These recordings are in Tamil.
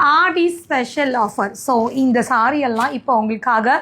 ஆடி ஸ்பெஷல் ஆஃபர். ஸோ இந்த சாரி எல்லாம் இப்போ உங்களுக்காக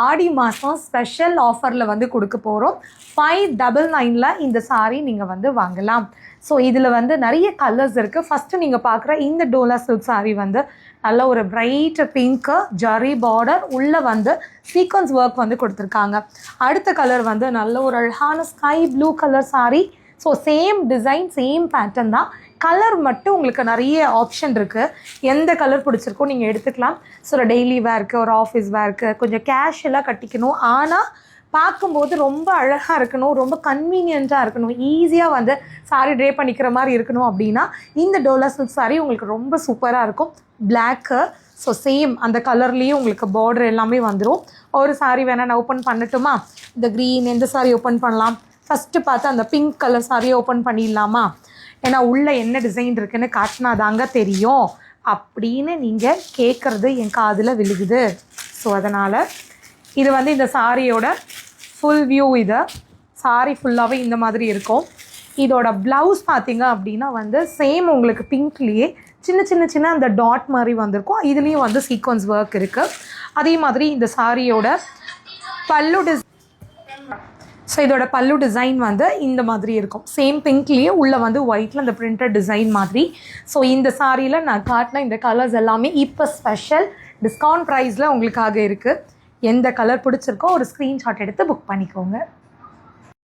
ஆடி மாதம் ஸ்பெஷல் ஆஃபரில் வந்து கொடுக்க போகிறோம். 599 இந்த சாரி நீங்கள் வந்து வாங்கலாம். ஸோ இதில் வந்து நிறைய கலர்ஸ் இருக்குது. ஃபஸ்ட்டு நீங்கள் பார்க்குற இந்த டோலா சில்க் சாரி வந்து நல்ல ஒரு பிரைட் பிங்க்கு ஜரி பார்டர் உள்ளே வந்து சீக்வன்ஸ் ஒர்க் வந்து கொடுத்துருக்காங்க. அடுத்த கலர் வந்து நல்ல ஒரு அழகான sky blue colour sorry. So same design same pattern தான், கலர் மட்டும் உங்களுக்கு நிறைய ஆப்ஷன் இருக்குது. எந்த கலர் பிடிச்சிருக்கோ நீங்கள் எடுத்துக்கலாம். ஸோ ஒரு டெய்லி வேர்க்கு, ஒரு ஆஃபீஸ் வேர்க்கு, கொஞ்சம் கேஷுவலாக கட்டிக்கணும், ஆனால் பார்க்கும்போது ரொம்ப அழகாக இருக்கணும், ரொம்ப கன்வீனியண்ட்டாக இருக்கணும், ஈஸியாக வந்து சாரி ட்ரே பண்ணிக்கிற மாதிரி இருக்கணும் அப்படின்னா இந்த டோலா சில்க் சாரி உங்களுக்கு ரொம்ப சூப்பராக இருக்கும். பிளாக்கு, ஸோ சேம் அந்த கலர்லேயும் உங்களுக்கு பார்டர் எல்லாமே வந்துடும். ஒரு சாரி வேணால் நான் ஓப்பன் பண்ணட்டுமா? இந்த க்ரீன் எந்த சாரி ஓப்பன் பண்ணலாம்? ஃபஸ்ட்டு பார்த்து அந்த பிங்க் கலர் சாரியை ஓப்பன் பண்ணிடலாமா? ஏன்னா உள்ளே என்ன டிசைன் இருக்குதுன்னு காட்டினா தாங்க தெரியும் அப்படின்னு நீங்கள் கேட்குறது என் காதில் விழுகுது. ஸோ அதனால் இது வந்து இந்த சாரியோட ஃபுல் வியூ. இது சாரி ஃபுல்லாகவே இந்த மாதிரி இருக்கும். இதோட ப்ளவுஸ் பார்த்திங்க அப்படின்னா வந்து சேம் உங்களுக்கு பிங்க்லேயே சின்ன சின்ன சின்ன அந்த டாட் மாதிரி வந்திருக்கும். இதுலேயும் வந்து சீக்வன்ஸ் ஒர்க் இருக்குது. அதே மாதிரி இந்த சாரியோட பல்லு ஸோ இதோட பல்லு டிசைன் வந்து இந்த மாதிரி இருக்கும். சேம் பிங்க்லேயே உள்ளே வந்து ஒயிட்டில் அந்த பிரிண்டட் டிசைன் மாதிரி. ஸோ இந்த சாரியில் நான் காட்டின இந்த கலர்ஸ் எல்லாமே இப்போ ஸ்பெஷல் டிஸ்கவுண்ட் ப்ரைஸில் உங்களுக்காக இருக்குது. எந்த கலர் பிடிச்சிருக்கோ ஒரு ஸ்க்ரீன்ஷாட் எடுத்து புக் பண்ணிக்கோங்க.